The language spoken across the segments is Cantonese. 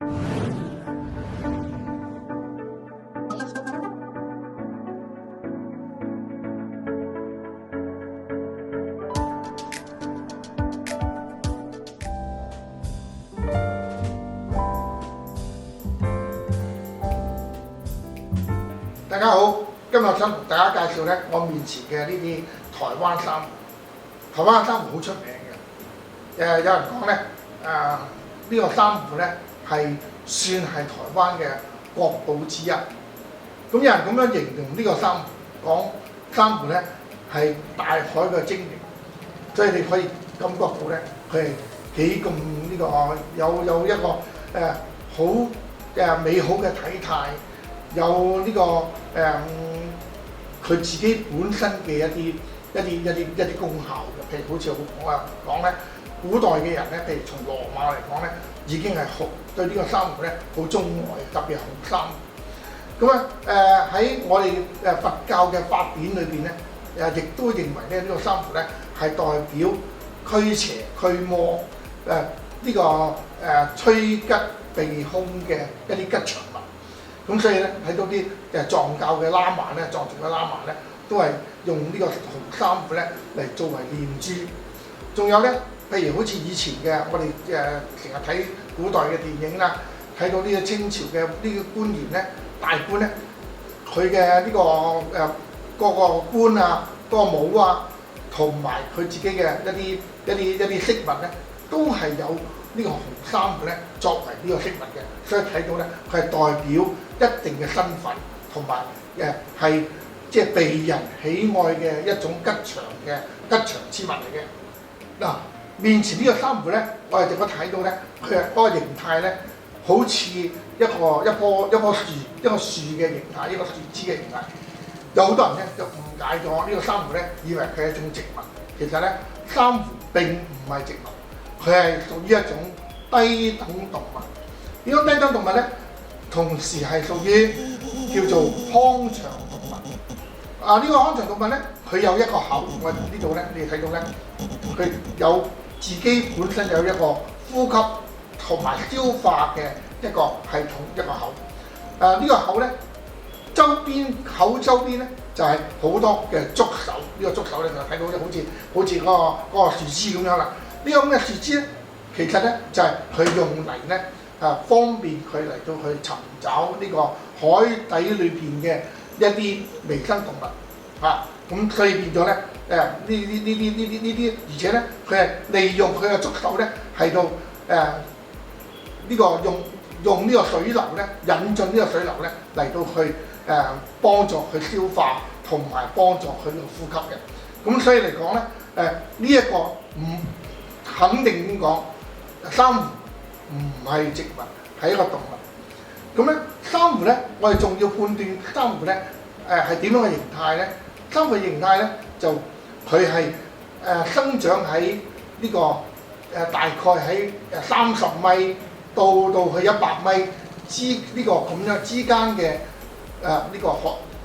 大家好，今日想同大家介紹咧，我面前嘅呢啲台灣珊瑚。台灣嘅珊瑚好出名嘅，有人講咧，呢個珊瑚咧係算係台灣嘅國寶之一。咁有人咁樣形容呢個珊瑚，講珊瑚咧係大海嘅精靈，所以你可以感覺到咧，佢係幾咁呢個有一個好美好嘅體態。有呢佢自己本身嘅一啲功效嘅，譬如好似我講咧，古代嘅人咧，譬如從羅馬嚟講咧，已經係好對呢個珊瑚咧好鍾愛，特別係紅珊瑚。咁喺我哋佛教嘅法典裏邊咧，亦都認為咧呢個珊瑚咧係代表驅邪驅魔，趨吉避凶嘅一啲吉祥物。咁所以咧睇到啲藏教嘅喇嘛咧，藏傳嘅喇嘛咧，都係用呢個紅珊瑚咧嚟作為念珠。仲有咧，譬如好似以前嘅我哋成日睇古代嘅電影啦，睇到呢個清朝嘅呢個官員咧，大官咧，佢嘅呢個嗰個冠啊，嗰個帽啊，同埋佢自己嘅一啲飾物咧，都係有呢個紅珊瑚咧作為呢個飾物嘅，所以睇到咧佢係代表一定嘅身份，同埋係即係被人喜愛嘅一種吉祥之物嚟嘅。嗱，面前呢個珊瑚咧，我哋就可以睇到咧，佢係嗰個形態咧，好似一棵樹嘅形態，一個樹枝嘅形態。有好多人咧就誤解咗呢個珊瑚咧，以為佢係一種植物。其實咧，珊瑚並唔係植物，佢係屬於一種低等動物。呢種低等動物咧，同時係屬於叫做腔腸動物。呢個腔腸動物咧，佢有一個口，我呢度咧，你睇到咧，佢有自己本身有一個呼吸同埋消化嘅一個系統，一個口。呢個口咧，口周邊咧就係好多嘅觸手。呢個觸手咧就睇到咧，好似嗰個樹枝咁樣啦。呢個咁嘅樹枝咧，其實咧就係佢用嚟咧方便佢嚟到去尋找呢個海底裏邊嘅一啲微生動物咁所以變咗咧呢啲，而且咧佢係利用佢嘅觸手咧係到呢個用呢個水流咧引進呢個水流咧嚟到去幫助佢消化同埋幫助佢呢個呼吸嘅。咁所以嚟講咧呢一個唔肯定點講，珊瑚唔係植物，係一個動物。咁咧珊瑚咧，我哋仲要判斷珊瑚咧係點樣嘅形態咧？珊瑚嘅形態咧就佢係生長喺呢個大概喺30米到去100米呢個咁樣之間嘅呢個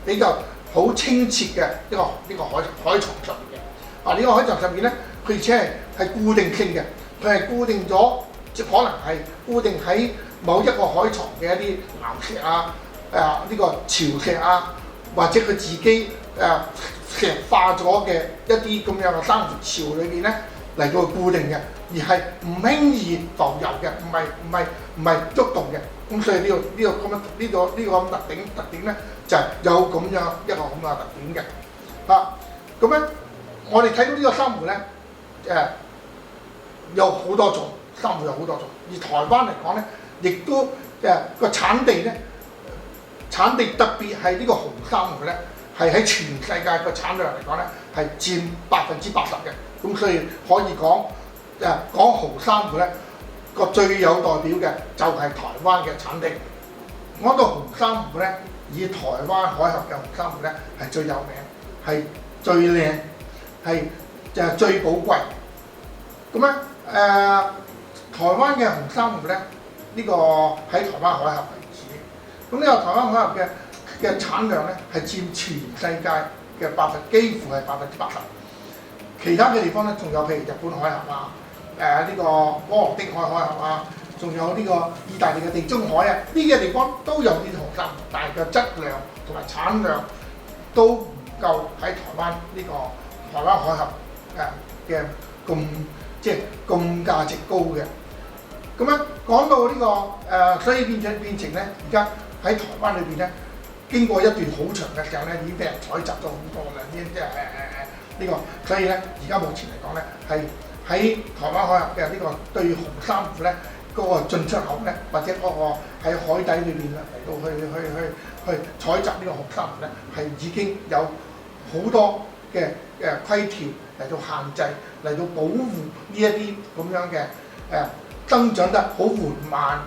比較好清澈嘅呢個海床上面嘅。呢個海床上面咧，佢而且係固定性嘅，佢係固定咗，即可能係固定喺某一個海床嘅一啲岩石呢個潮石或者佢自己石化咗嘅一啲咁樣嘅珊瑚礁裏邊咧嚟到固定嘅，而係唔輕易浮游嘅，唔係觸動嘅。咁所以呢個咁特點咧就係有咁樣一個咁嘅特點嘅。咁咧我哋睇到呢個珊瑚咧有好多種，珊瑚有好多種。而台灣嚟講咧，亦都個產地特別係呢個紅珊瑚咧，係喺全世界個產量嚟講咧係佔80%嘅。咁所以可以講紅珊瑚咧個最有代表嘅就係台灣嘅產地。講到紅珊瑚咧，以台灣海峽嘅紅珊瑚咧係最有名，係最靚，係最寶貴。咁咧台灣嘅紅珊瑚咧，呢個喺台灣海峽為主。咁呢個台灣海峽嘅產量咧係佔全世界嘅幾乎係80%。其他嘅地方咧仲有譬如日本海峽呢個波羅的海海峽仲有呢個意大利嘅地中海啊，呢啲嘅地方都有啲紅珊瑚，但係個質量同埋產量都唔夠喺台灣呢個台灣海峽嘅咁即係咁價值高嘅。咁樣講到呢個所以變成咧，而家喺台灣裏邊咧，經過一段好長嘅時候咧，已經俾人採集咗好多啦。呢個，所以咧而家目前嚟講咧，係喺台灣海峽嘅呢個對紅珊瑚咧嗰個進出口咧，或者嗰個喺海底裏邊嚟到去採集呢個紅珊瑚咧，係已經有好多嘅規條嚟到限制，嚟到保護呢一啲咁樣嘅增長得好緩慢，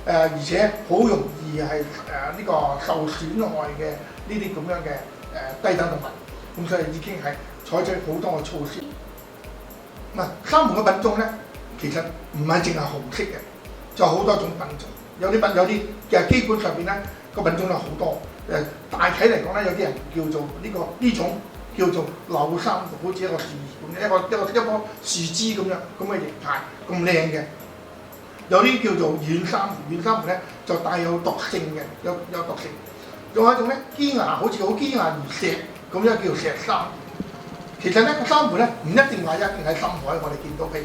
而且好容易係呢個受損害嘅呢啲咁樣嘅低等動物，咁所以已經係採取好多嘅措施。嗱，珊瑚嘅品種咧，其實唔係淨係紅色嘅，仲有好多種品種。有啲嘅基本上邊咧個品種有好多。大體嚟講咧，有啲人叫做呢種叫做柳珊瑚，好似一個樹葉咁，一棵樹枝咁樣咁嘅形態，咁靚嘅。有啲叫做軟珊瑚，軟珊瑚咧就帶有毒性嘅，有毒性。仲有一種咧堅牙，好似好堅牙如石咁樣叫石珊瑚。其實咧個珊瑚咧唔一定話一定喺深海，我哋見到平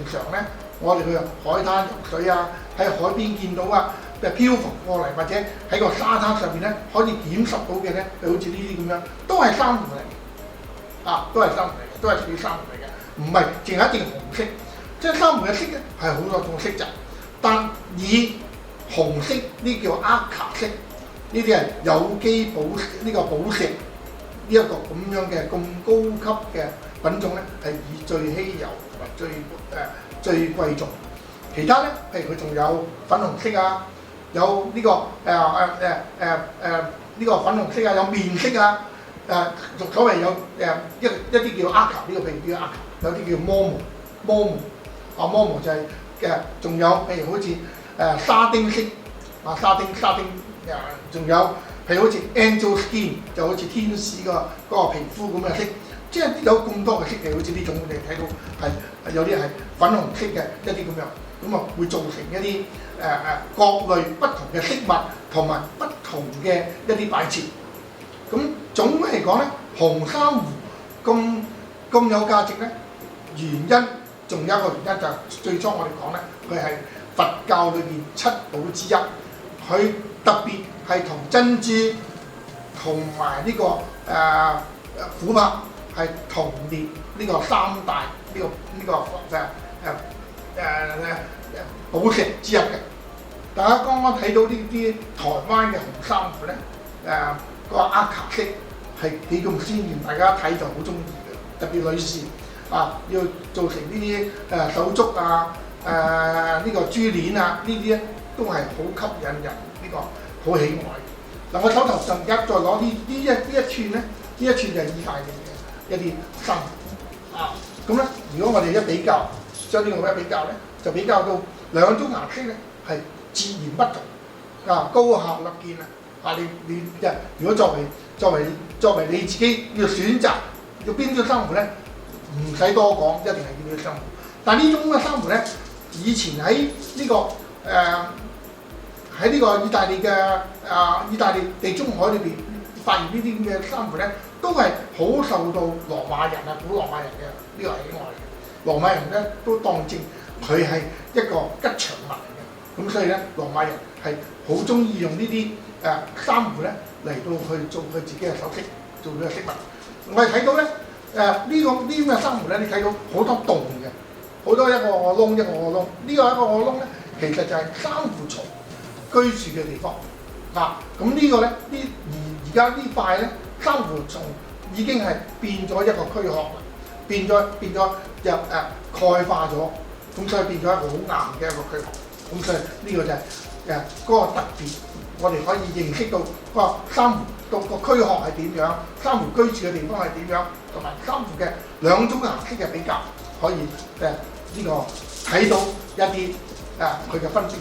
常咧，我哋去海灘游水啊，喺海邊見到啊，漂浮過嚟或者喺個沙灘上邊咧可以檢拾到嘅咧，就好似呢啲咁樣，都係珊瑚嚟嘅，都係珊瑚嚟嘅，都係屬於珊瑚嚟嘅，唔係淨係一定紅色。即係珊瑚嘅色咧係好多種色澤，但以紅色呢叫阿卡色，呢啲係有機寶石呢一個咁樣嘅咁高級嘅品種咧，係以最稀有同埋最貴重。其他咧，譬如佢仲有粉紅色啊，有呢個呢個粉紅色啊，有面色啊，所謂有一啲叫阿卡，呢個譬如叫阿卡，有啲叫摩摩。摩摩就係仲有譬如好似沙丁色沙丁仲有譬如好似 angel skin， 就好似天使嗰個皮膚咁嘅色，即係有咁多嘅色嘅，好似呢種你睇到係有啲係粉紅色嘅一啲咁樣，咁啊會造成一啲各類不同嘅飾物同埋不同嘅一啲擺設。咁總嚟講咧，紅珊瑚咁有價值咧，原因。仲有一個原因就係最初我哋講咧，佢係佛教裏邊七寶之一，佢特別係同珍珠同埋呢個琥珀係同列呢個三大寶石之一嘅。大家剛剛睇到呢啲台灣嘅紅珊瑚咧，個阿卡色係幾咁鮮豔，大家睇就好中意嘅，特別女士。要做成呢啲手足啊，呢個珠鏈啊，呢啲咧都係好吸引人，呢個好喜愛。嗱，我手頭上而家再攞呢一串咧，呢一串就係意大利嘅一啲珊瑚。咁咧，如果我哋一比較，將呢個一比較咧，就比較到兩種顏色咧係截然不同，高下立見啊！你如果作為你自己要選擇要邊種珊瑚咧？唔使多講，一定係見到珊瑚。但係呢種嘅珊瑚咧，以前喺呢個意大利嘅意大利地中海裏邊發現呢啲咁嘅珊瑚咧，都係好受到羅馬人古羅馬人嘅呢個喜愛嘅。羅馬人咧都當正佢係一個吉祥物嚟嘅，咁所以咧羅馬人係好中意用呢啲珊瑚咧嚟到去做佢自己嘅首飾，做佢嘅飾物。我哋睇到咧。呢咁嘅珊瑚咧，你睇到好多洞嘅，好多一個窿一個窿。呢個一個窿咧，其實就係珊瑚蟲居住嘅地方。咁呢個咧，而家呢塊咧，珊瑚蟲已經係變咗一個軀殼啦，變咗又鈣化咗，咁所以變咗一個好硬嘅一個軀殼。咁所以呢個就係嗰個特別，我哋可以認識到個珊瑚個軀殼係點樣，珊瑚居住嘅地方係點樣。同埋珊瑚嘅兩種顏色嘅比較，可以呢個睇到一啲佢嘅分別。